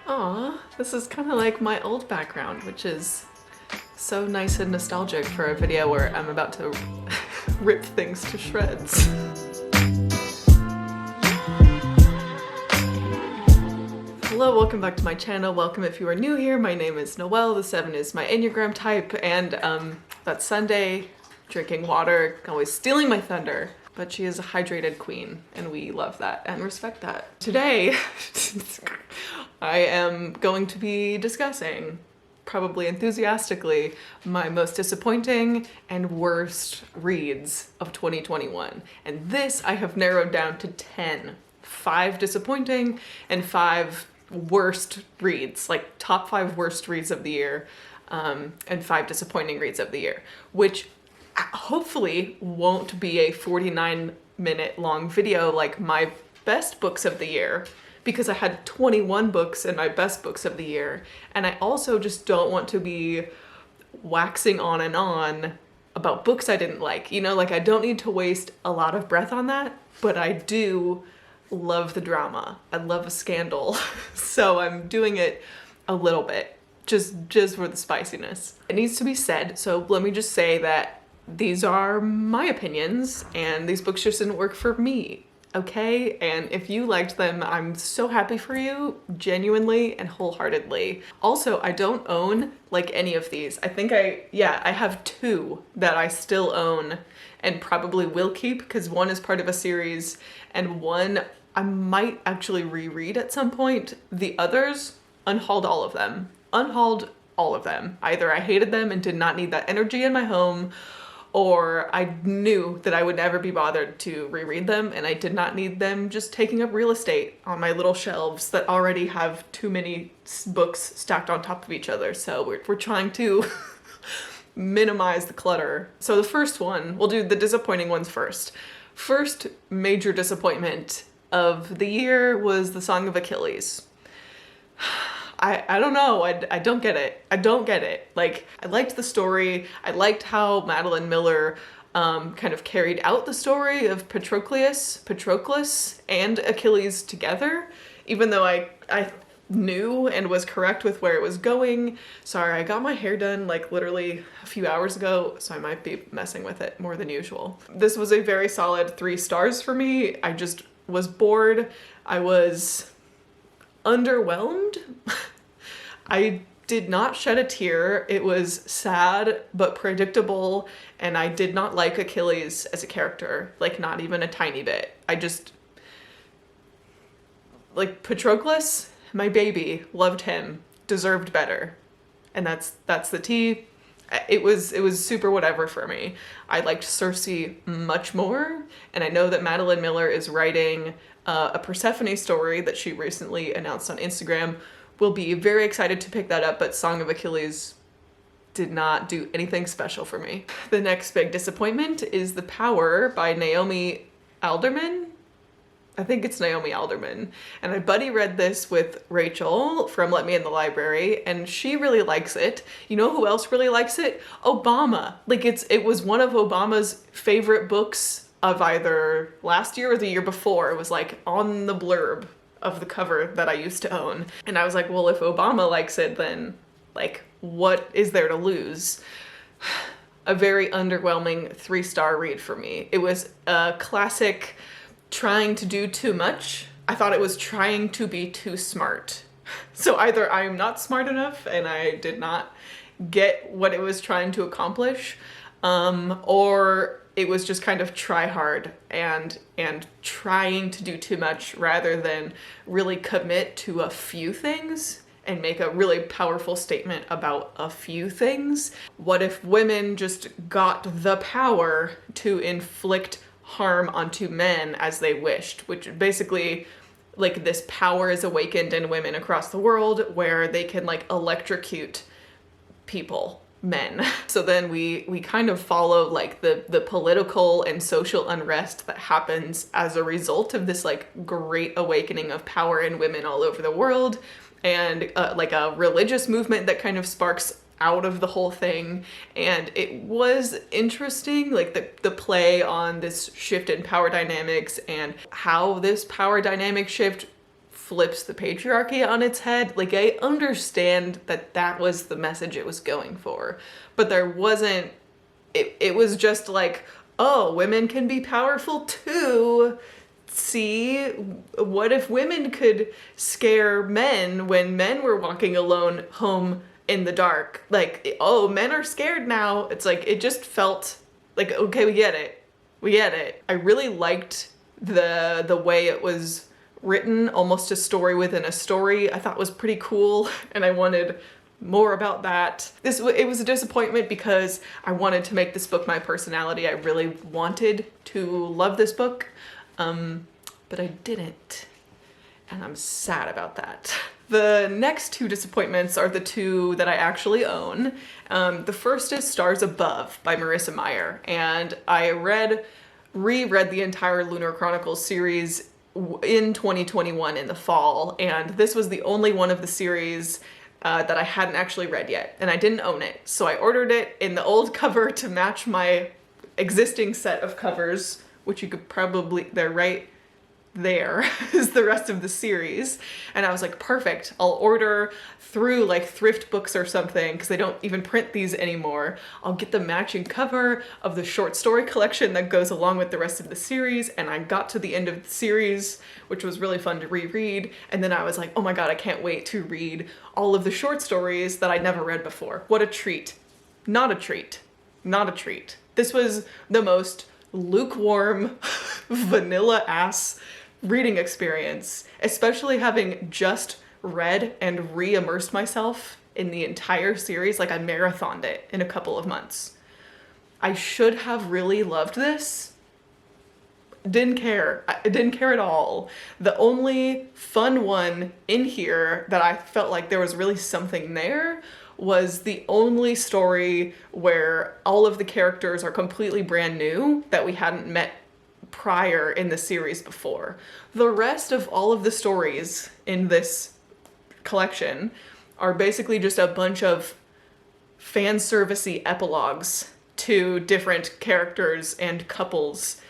Aw, this is kind of like my old background, which is so nice and nostalgic for a video where I'm about to rip things to shreds. Hello, welcome back to my channel. Welcome if you are new here. My name is Noelle, the 7 is my Enneagram type, and that's Sunday, drinking water, always stealing my thunder. But she is a hydrated queen, and we love that and respect that. Today, I am going to be discussing, probably enthusiastically, my most disappointing and worst reads of 2021. And this I have narrowed down to 10. 5 disappointing and 5 worst reads, like top 5 worst reads of the year, and 5 disappointing reads of the year, which hopefully won't be a 49-minute long video like my best books of the year, because I had 21 books in my best books of the year, and I also just don't want to be waxing on and on about books I didn't like. You know, like I don't need to waste a lot of breath on that, but I do love the drama. I love a scandal. So I'm doing it a little bit, just for the spiciness. It needs to be said, so let me just say that these are my opinions and these books just didn't work for me, okay? And if you liked them, I'm so happy for you, genuinely and wholeheartedly. Also, I don't own like any of these. I think I have 2 that I still own and probably will keep, because one is part of a series and one I might actually reread at some point. The others, unhauled all of them. Unhauled all of them. Either I hated them and did not need that energy in my home, or I knew that I would never be bothered to reread them and I did not need them just taking up real estate on my little shelves that already have too many books stacked on top of each other. So we're trying to minimize the clutter. So the first one, we'll do the disappointing ones first. First major disappointment of the year was The Song of Achilles. I don't know, I don't get it. I don't get it. Like, I liked the story. I liked how Madeline Miller kind of carried out the story of Patroclus and Achilles together, even though I knew and was correct with where it was going. Sorry, I got my hair done like literally a few hours ago, so I might be messing with it more than usual. This was a very solid 3 stars for me. I just was bored. I was underwhelmed. I did not shed a tear. It was sad but predictable, and I did not like Achilles as a character, like not even a tiny bit. I just, like, Patroclus, my baby, loved him, deserved better. And that's the tea. It was super whatever for me. I liked Circe much more, and I know that Madeline Miller is writing a Persephone story that she recently announced on Instagram. Will be very excited to pick that up, but Song of Achilles did not do anything special for me. The next big disappointment is The Power by Naomi Alderman. I think it's Naomi Alderman. And my buddy read this with Rachel from Let Me in the Library, and she really likes it. You know who else really likes it? Obama. Like, it was one of Obama's favorite books of either last year or the year before. It was like on the blurb of the cover that I used to own. And I was like, well, if Obama likes it, then like, what is there to lose? A very underwhelming 3-star read for me. It was a classic trying to do too much. I thought it was trying to be too smart. So either I'm not smart enough and I did not get what it was trying to accomplish, or it was just kind of try hard and trying to do too much rather than really commit to a few things and make a really powerful statement about a few things. What if women just got the power to inflict harm onto men as they wished, which basically, like, this power is awakened in women across the world where they can like electrocute people, men. So then we kind of follow like the political and social unrest that happens as a result of this like great awakening of power in women all over the world, and like a religious movement that kind of sparks out of the whole thing. And it was interesting, like the play on this shift in power dynamics and how this power dynamic shift flips the patriarchy on its head. Like, I understand that that was the message it was going for, but there wasn't, it was just like, oh, women can be powerful too. See, what if women could scare men when men were walking alone home in the dark? Like, oh, men are scared now. It's like, it just felt like, okay, we get it. We get it. I really liked the way it was written, almost a story within a story. I thought was pretty cool, and I wanted more about that. It was a disappointment because I wanted to make this book my personality. I really wanted to love this book, but I didn't, and I'm sad about that. The next two disappointments are the two that I actually own. The first is Stars Above by Marissa Meyer, and I reread the entire Lunar Chronicles series in 2021 in the fall, and this was the only one of the series that I hadn't actually read yet, and I didn't own it. So I ordered it in the old cover to match my existing set of covers, which you could probably, they're right there is the rest of the series. And I was like, perfect, I'll order through like thrift books or something, because they don't even print these anymore. I'll get the matching cover of the short story collection that goes along with the rest of the series. And I got to the end of the series, which was really fun to reread. And then I was like, oh my God, I can't wait to read all of the short stories that I'd never read before. What a treat. Not a treat. Not a treat. This was the most lukewarm, vanilla ass reading experience, especially having just read and re-immersed myself in the entire series. Like, I marathoned it in a couple of months. I should have really loved this. Didn't care. I didn't care at all. The only fun one in here that I felt like there was really something there was the only story where all of the characters are completely brand new that we hadn't met prior in the series before. The rest of all of the stories in this collection are basically just a bunch of fan servicey epilogues to different characters and couples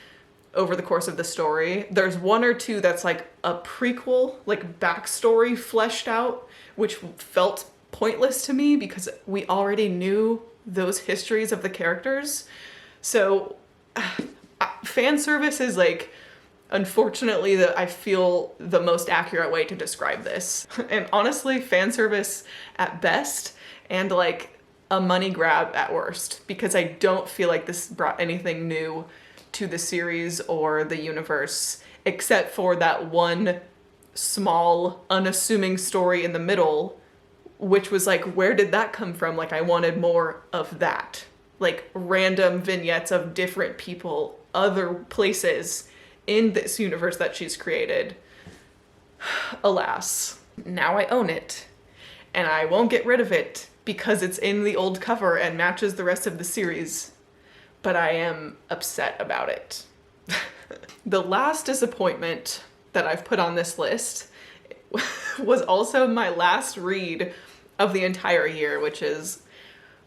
over the course of the story. There's one or two that's like a prequel, like backstory fleshed out, which felt pointless to me because we already knew those histories of the characters. So fan service is like, unfortunately, I feel the most accurate way to describe this. And honestly, fan service at best, and like a money grab at worst, because I don't feel like this brought anything new to the series or the universe, except for that one small, unassuming story in the middle, which was like, where did that come from? Like, I wanted more of that. Like, random vignettes of different people, other places in this universe that she's created. Alas, now I own it, and I won't get rid of it because it's in the old cover and matches the rest of the series, but I am upset about it. The last disappointment that I've put on this list was also my last read of the entire year, which is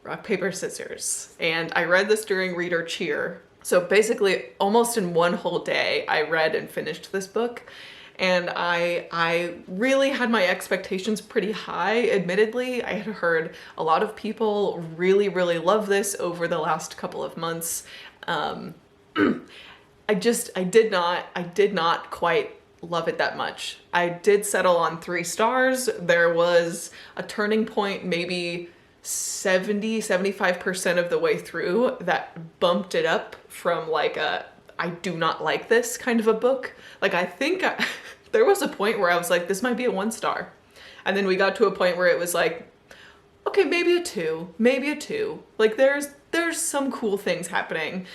Rock, Paper, Scissors. And I read this during Reader Cheer. So basically, almost in one whole day, I read and finished this book. And I really had my expectations pretty high, admittedly. I had heard a lot of people really, really love this over the last couple of months. I did not quite love it that much. I did settle on 3 stars. There was a turning point, maybe 70-75% of the way through, that bumped it up from like a I do not like this kind of a book. Like, I think there was a point where I was like, this might be a 1 star. And then we got to a point where it was like, okay, maybe a 2, maybe a 2. Like, there's some cool things happening.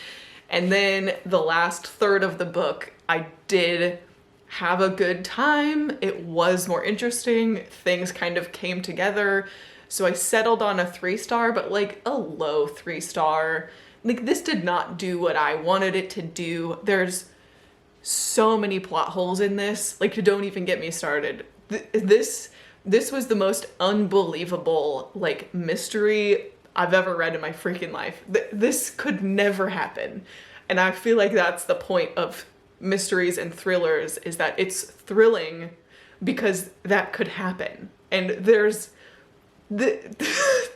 And then the last third of the book, I did have a good time. It was more interesting. Things kind of came together. So I settled on a 3 star, but like a low 3 star. Like, this did not do what I wanted it to do. There's so many plot holes in this. Like, don't even get me started. This was the most unbelievable, like, mystery I've ever read in my freaking life. This could never happen. And I feel like that's the point of mysteries and thrillers, is that it's thrilling, because that could happen. And there's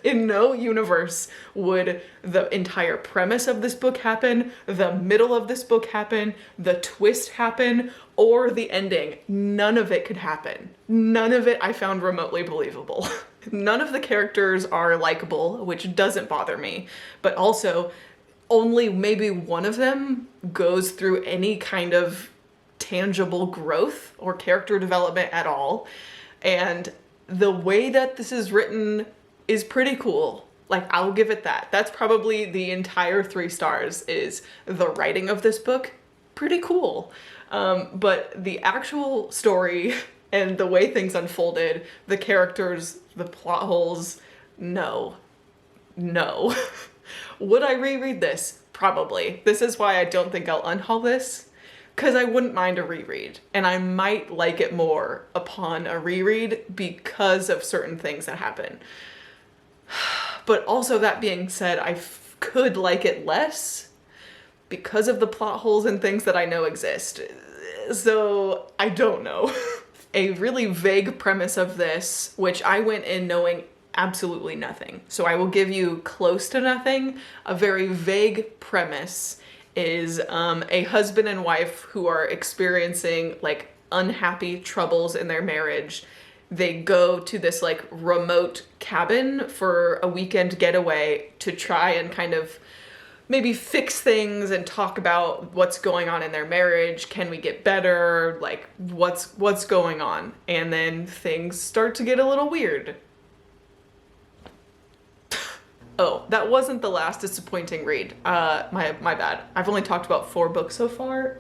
in no universe would the entire premise of this book happen, the middle of this book happen, the twist happen, or the ending. None of it could happen. None of it I found remotely believable. None of the characters are likable, which doesn't bother me, but also only maybe one of them goes through any kind of tangible growth or character development at all. And the way that this is written is pretty cool. Like, I'll give it that. That's probably the entire 3 stars, is the writing of this book. Pretty cool. But the actual story and the way things unfolded, the characters, the plot holes, no. Would I reread this? Probably. This is why I don't think I'll unhaul this, because I wouldn't mind a reread, and I might like it more upon a reread because of certain things that happen. But also, that being said, I could like it less because of the plot holes and things that I know exist. So I don't know. A really vague premise of this, which I went in knowing absolutely nothing. So I will give you close to nothing. A very vague premise is a husband and wife who are experiencing like unhappy troubles in their marriage. They go to this like remote cabin for a weekend getaway to try and kind of maybe fix things and talk about what's going on in their marriage. Can we get better? Like, what's going on? And then things start to get a little weird. Oh, that wasn't the last disappointing read. My bad. I've only talked about 4 books so far.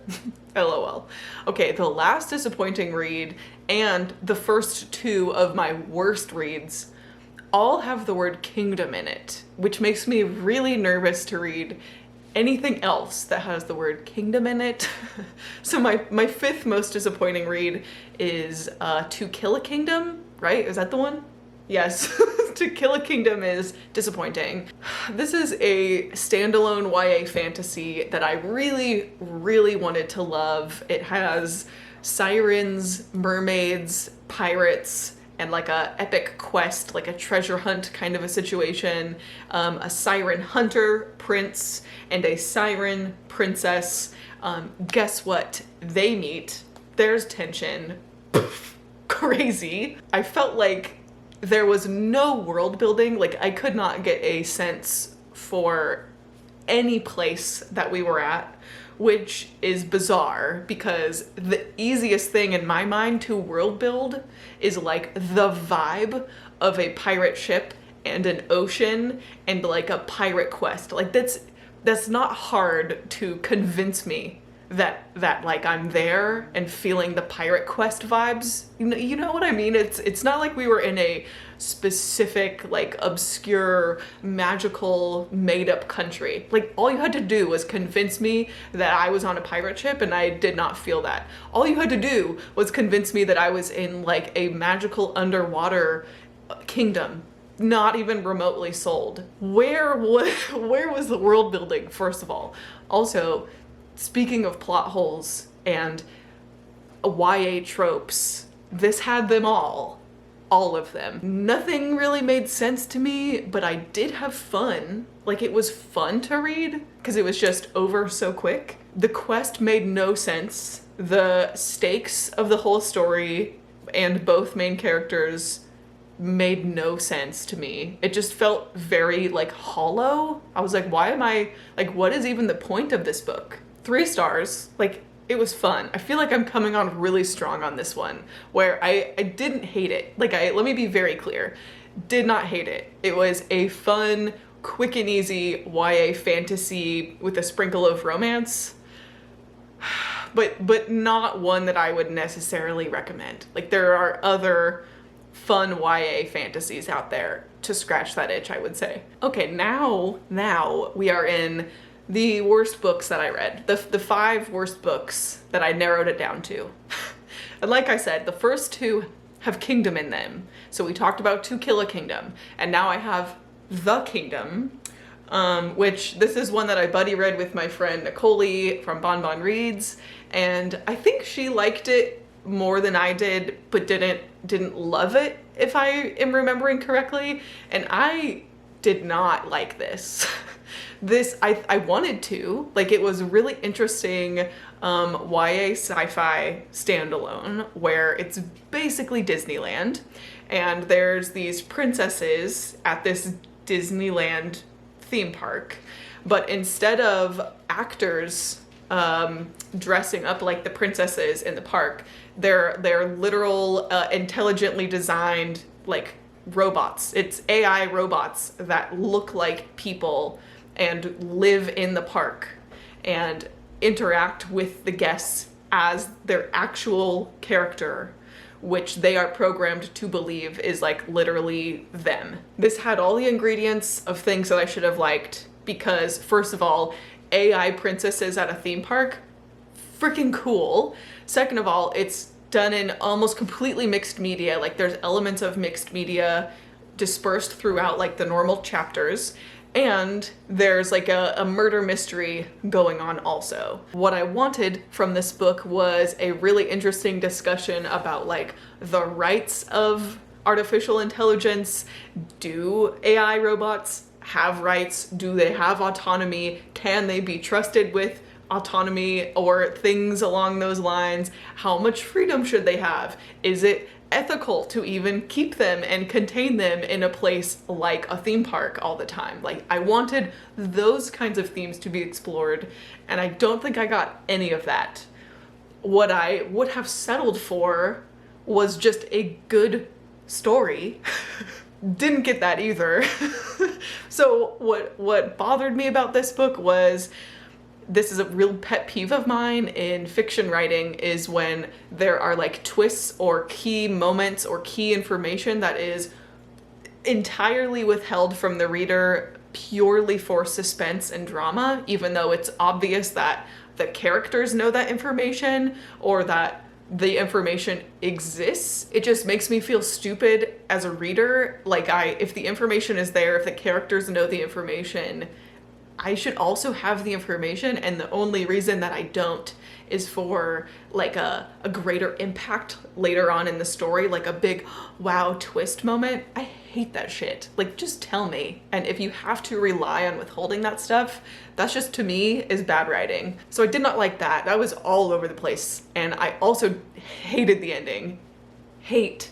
LOL. Okay, the last disappointing read and the first 2 of my worst reads all have the word kingdom in it, which makes me really nervous to read anything else that has the word kingdom in it. So my 5th most disappointing read is To Kill a Kingdom, right? Is that the one? Yes. To Kill a Kingdom is disappointing. This is a standalone YA fantasy that I really, really wanted to love. It has sirens, mermaids, pirates, and like a epic quest, like a treasure hunt kind of a situation. A siren hunter prince and a siren princess. Guess what? They meet. There's tension. Crazy. I felt like there was no world building. Like, I could not get a sense for any place that we were at, which is bizarre because the easiest thing in my mind to world build is like the vibe of a pirate ship and an ocean and like a pirate quest. Like, that's not hard to convince me that like I'm there and feeling the pirate quest vibes. You know what I mean? It's not like we were in a specific like obscure magical made up country. Like, all you had to do was convince me that I was on a pirate ship, and I did not feel that. All you had to do was convince me that I was in like a magical underwater kingdom. Not even remotely sold. Where was the world building, first of all? Also, speaking of plot holes and YA tropes, this had them all of them. Nothing really made sense to me, but I did have fun. Like, it was fun to read because it was just over so quick. The quest made no sense. The stakes of the whole story and both main characters made no sense to me. It just felt very like hollow. I was like, why am I, like, what is even the point of this book? 3 stars. Like, it was fun. I feel like I'm coming on really strong on this one, where I didn't hate it. Like, let me be very clear. Did not hate it. It was a fun, quick and easy YA fantasy with a sprinkle of romance, but not one that I would necessarily recommend. Like, there are other fun YA fantasies out there to scratch that itch, I would say. Okay, now we are in the worst books that I read. The 5 worst books that I narrowed it down to. And like I said, the first 2 have kingdom in them. So we talked about To Kill a Kingdom, and now I have The Kingdom, which this is one that I buddy read with my friend Nicolee from Nicolee Reads, and I think she liked it more than I did, but didn't love it, if I am remembering correctly. And I did not like this. This, I wanted to. Like, it was really interesting YA sci-fi standalone where it's basically Disneyland, and there's these princesses at this Disneyland theme park, but instead of actors dressing up like the princesses in the park, they're literal intelligently designed like robots. It's AI robots that look like people and live in the park and interact with the guests as their actual character, which they are programmed to believe is like literally them. This had all the ingredients of things that I should have liked, because first of all, AI princesses at a theme park, freaking cool. Second of all, it's done in almost completely mixed media. Like, there's elements of mixed media dispersed throughout like the normal chapters, and there's like a murder mystery going on also. What I wanted from this book was a really interesting discussion about like the rights of artificial intelligence. Do AI robots have rights? Do they have autonomy? Can they be trusted with autonomy or things along those lines? How much freedom should they have? Is it ethical to even keep them and contain them in a place like a theme park all the time? Like, I wanted those kinds of themes to be explored, and I don't think I got any of that. What I would have settled for was just a good story. Didn't get that either. So what bothered me about this book was, this is a real pet peeve of mine in fiction writing, is when there are like twists or key moments or key information that is entirely withheld from the reader purely for suspense and drama, even though it's obvious that the characters know that information or that the information exists. It just makes me feel stupid as a reader. Like, if the information is there, if the characters know the information, I should also have the information, and the only reason that I don't is for like a greater impact later on in the story, like a big wow twist moment. I hate that shit. Like, just tell me. And if you have to rely on withholding that stuff, that's just, to me, is bad writing. So I did not like that. That was all over the place. And I also hated the ending. Hated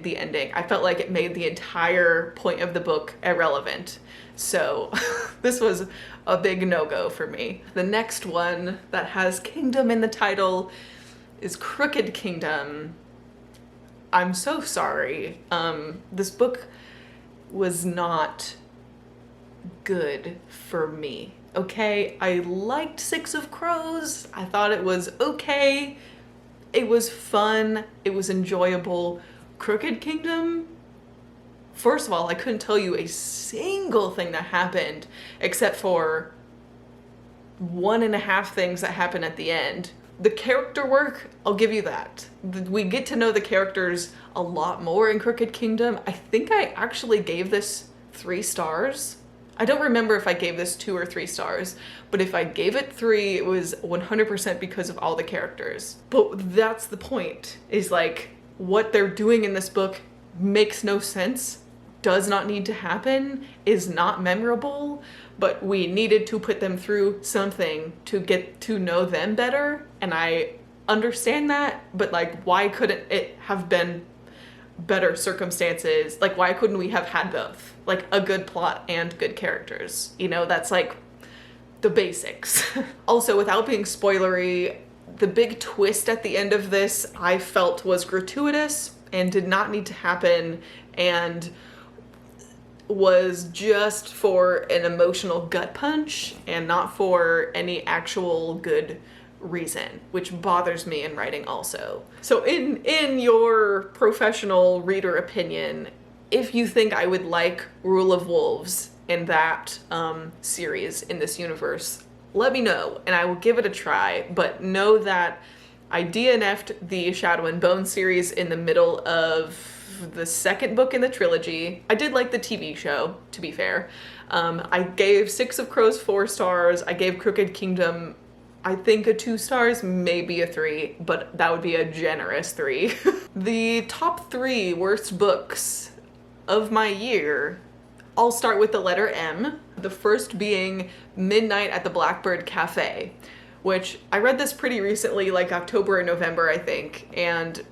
the ending. I felt like it made the entire point of the book irrelevant. So this was a big no-go for me. The next one that has kingdom in the title is Crooked Kingdom. I'm so sorry. This book was not good for me, okay? I liked Six of Crows. I thought it was okay. It was fun. It was enjoyable. Crooked Kingdom? First of all, I couldn't tell you a single thing that happened except for 1.5 things that happen at the end. The character work, I'll give you that. We get to know the characters a lot more in Crooked Kingdom. I think I actually gave this 3 stars. I don't remember if I gave this 2 or 3 stars, but if I gave it 3, it was 100% because of all the characters. But that's the point, is like, what they're doing in this book makes no sense, does not need to happen, is not memorable, but we needed to put them through something to get to know them better. And I understand that, but like, why couldn't it have been better circumstances? Like, why couldn't we have had both? Like, a good plot and good characters. You know, that's like the basics. Also, without being spoilery, the big twist at the end of this I felt was gratuitous and did not need to happen, and was just for an emotional gut punch and not for any actual good reason, which bothers me in writing also. So in your professional reader opinion, if you think I would like Rule of Wolves in that series in this universe, let me know and I will give it a try. But know that I DNF'd the Shadow and Bone series in the middle of the second book in the trilogy. I did like the TV show, to be fair. I gave Six of Crows 4 stars. I gave Crooked Kingdom, I think a 2 stars, maybe a 3, but that would be a generous 3. The top 3 worst books of my year, I'll start with the letter M. The first being Midnight at the Blackbird Cafe, which I read this pretty recently, like October or November, I think, and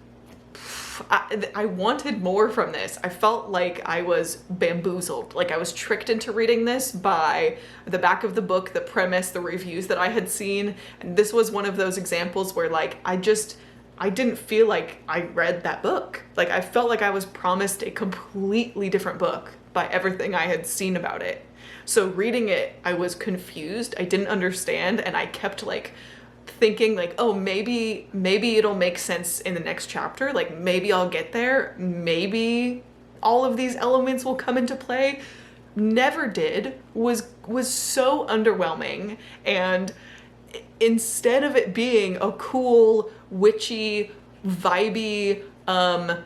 I wanted more from this. I felt like I was bamboozled, like I was tricked into reading this by the back of the book, the premise, the reviews that I had seen, and this was one of those examples where like I didn't feel like I read that book. Like I felt like I was promised a completely different book by everything I had seen about it. So reading it, I was confused, I didn't understand, and I kept like thinking like, oh, maybe it'll make sense in the next chapter, like maybe I'll get there, maybe all of these elements will come into play. Never did. Was so underwhelming, and instead of it being a cool, witchy, vibey,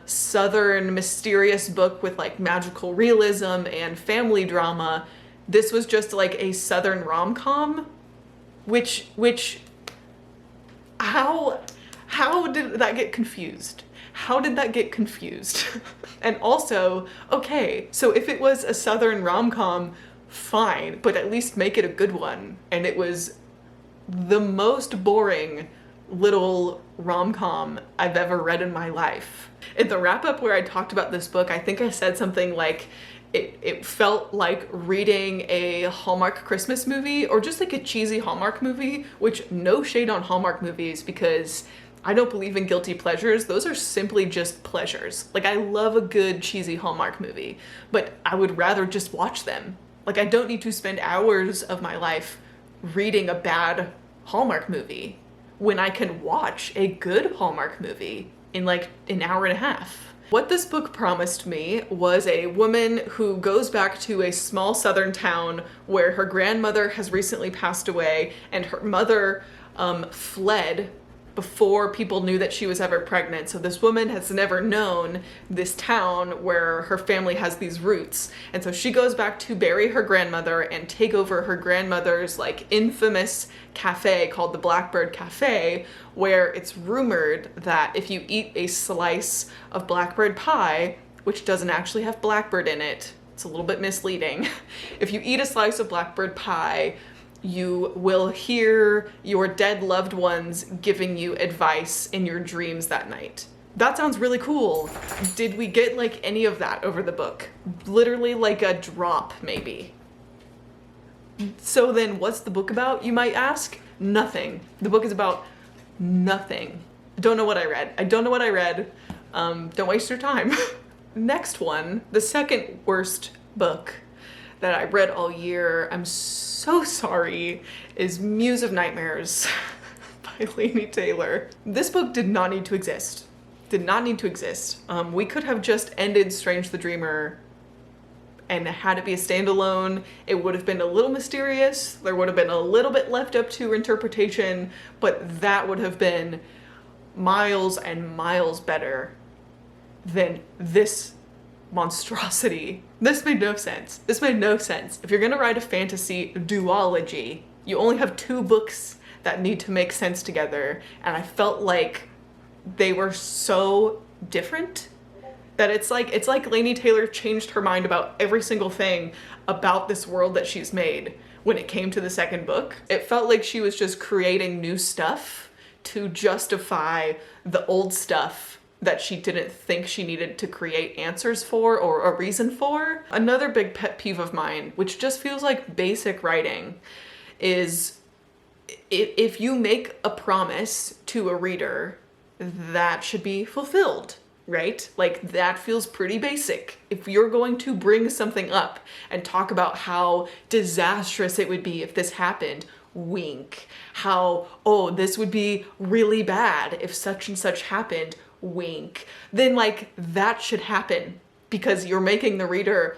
southern mysterious book with like magical realism and family drama, this was just like a southern rom-com, which how did that get confused? How did that get confused? And also, okay, so if it was a southern rom-com, fine, but at least make it a good one. And it was the most boring little rom-com I've ever read in my life. In the wrap-up where I talked about this book, I think I said something like, it felt like reading a Hallmark Christmas movie, or just like a cheesy Hallmark movie, which no shade on Hallmark movies because I don't believe in guilty pleasures. Those are simply just pleasures. Like I love a good cheesy Hallmark movie, but I would rather just watch them. Like I don't need to spend hours of my life reading a bad Hallmark movie when I can watch a good Hallmark movie in like an hour and a half. What this book promised me was a woman who goes back to a small southern town where her grandmother has recently passed away, and her mother fled before people knew that she was ever pregnant. So this woman has never known this town where her family has these roots. And so she goes back to bury her grandmother and take over her grandmother's like infamous cafe called the Blackbird Cafe, where it's rumored that if you eat a slice of blackbird pie, which doesn't actually have blackbird in it, it's a little bit misleading. If you eat a slice of blackbird pie, you will hear your dead loved ones giving you advice in your dreams that night. That sounds really cool. Did we get like any of that over the book? Literally like a drop, maybe. So then what's the book about, you might ask? Nothing. The book is about nothing. I don't know what I read. Don't waste your time. Next one, the second worst book that I read all year, I'm so sorry, is Muse of Nightmares by Laini Taylor. This book did not need to exist. Did not need to exist. We could have just ended Strange the Dreamer and had it be a standalone. It would have been a little mysterious. There would have been a little bit left up to interpretation, but that would have been miles and miles better than this monstrosity. This made no sense. This made no sense. If you're gonna write a fantasy duology, you only have 2 books that need to make sense together, and I felt like they were so different that it's like Laini Taylor changed her mind about every single thing about this world that she's made when it came to the second book. It felt like she was just creating new stuff to justify the old stuff that she didn't think she needed to create answers for or a reason for. Another big pet peeve of mine, which just feels like basic writing, is if you make a promise to a reader, that should be fulfilled, right? Like that feels pretty basic. If you're going to bring something up and talk about how disastrous it would be if this happened, wink. How, oh, this would be really bad if such and such happened, wink. Then like that should happen because you're making the reader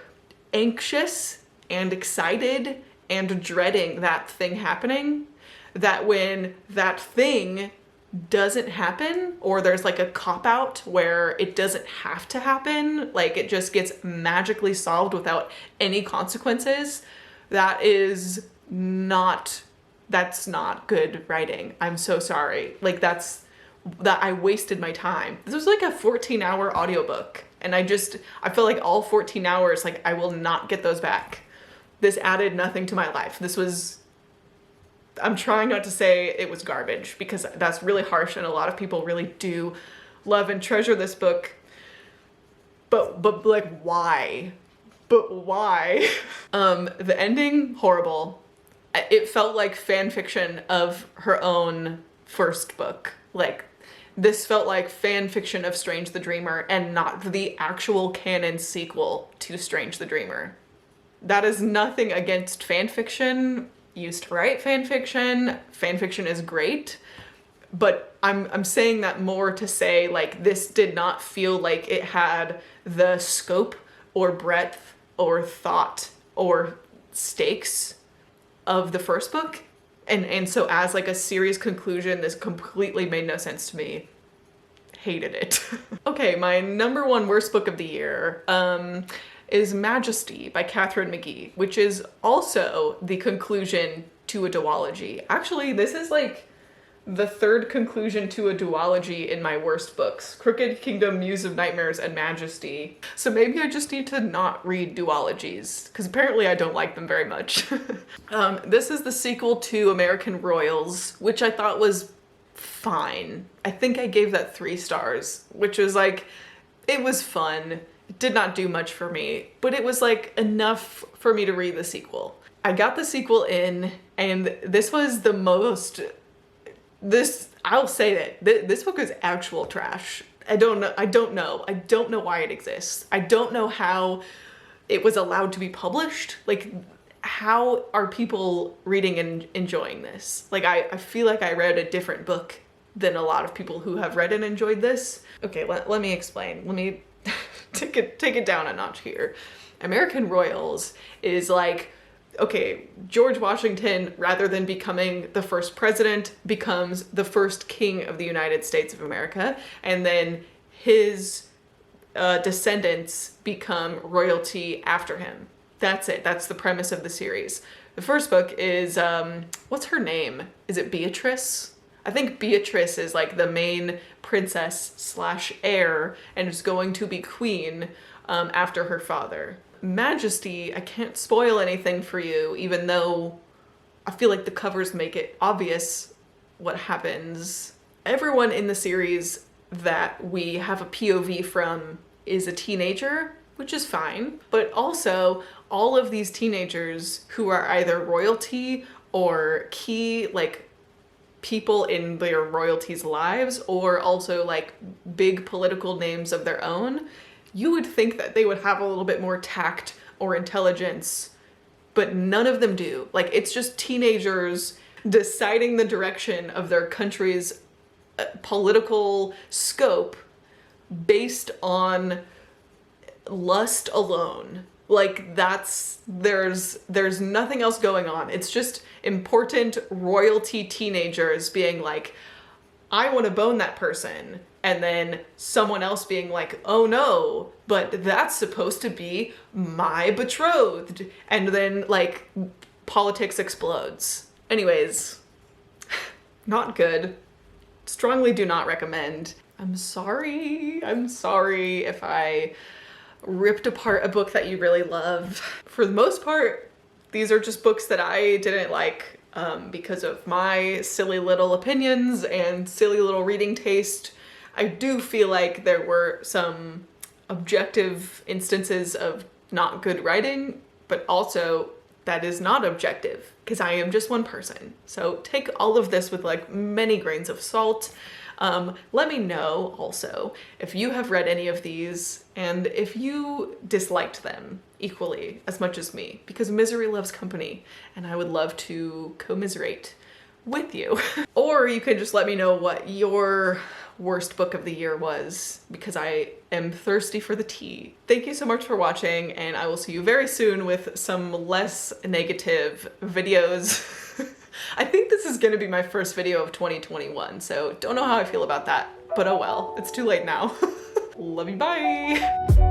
anxious and excited and dreading that thing happening, that when that thing doesn't happen, or there's like a cop-out where it doesn't have to happen, like it just gets magically solved without any consequences, that is not that's not good writing. I'm so sorry. Like that I wasted my time. This was like a 14-hour audiobook, and I felt like all 14 hours, like I will not get those back. This added nothing to my life. I'm trying not to say it was garbage, because that's really harsh, and a lot of people really do love and treasure this book. But like, why? But why? The ending, horrible. It felt like fan fiction of her own first book. Like, this felt like fan fiction of Strange the Dreamer and not the actual canon sequel to Strange the Dreamer. That is nothing against fan fiction. Used to write fan fiction. Fan fiction is great. But I'm saying that more to say, like, this did not feel like it had the scope or breadth or thought or stakes of the first book. And so as like a series conclusion, this completely made no sense to me. Hated it. Okay, my number one worst book of the year is Majesty by Katharine McGee, which is also the conclusion to a duology. Actually, this is like the third conclusion to a duology in my worst books: Crooked Kingdom, Muse of Nightmares, and Majesty. So maybe I just need to not read duologies, because apparently I don't like them very much. This is the sequel to American Royals, which I thought was fine. I think I gave that 3 stars, which was like, it was fun. It did not do much for me, but it was like enough for me to read the sequel. I got the sequel in, and this was the most... I'll say that this book is actual trash. I don't know why it exists. I don't know how it was allowed to be published. Like, how are people reading and enjoying this? Like, I feel like I read a different book than a lot of people who have read and enjoyed this. Okay, let me explain. Let me take it down a notch here. American Royals is like, okay, George Washington, rather than becoming the first president, becomes the first king of the United States of America, and then his descendants become royalty after him. That's it. That's the premise of the series. The first book is, what's her name? Is it Beatrice? I think Beatrice is like the main princess / heir and is going to be queen after her father. Majesty, I can't spoil anything for you, even though I feel like the covers make it obvious what happens. Everyone in the series that we have a POV from is a teenager, which is fine, but also all of these teenagers who are either royalty or key, like, people in their royalties' lives, or also like big political names of their own, you would think that they would have a little bit more tact or intelligence, but none of them do. Like, it's just teenagers deciding the direction of their country's political scope based on lust alone. Like, there's nothing else going on. It's just important royalty teenagers being like, I want to bone that person. And then someone else being like, oh no, but that's supposed to be my betrothed. And then, like, politics explodes. Anyways, not good. Strongly do not recommend. I'm sorry if I ripped apart a book that you really love. For the most part, these are just books that I didn't like because of my silly little opinions and silly little reading taste. I do feel like there were some objective instances of not good writing, but also that is not objective, because I am just one person. So take all of this with like many grains of salt. Let me know also if you have read any of these and if you disliked them equally as much as me, because misery loves company and I would love to commiserate with you. Or you can just let me know what your worst book of the year was, because I am thirsty for the tea. Thank you so much for watching, and I will see you very soon with some less negative videos. I think this is gonna be my first video of 2021, so don't know how I feel about that, but oh well, it's too late now. Love you, bye!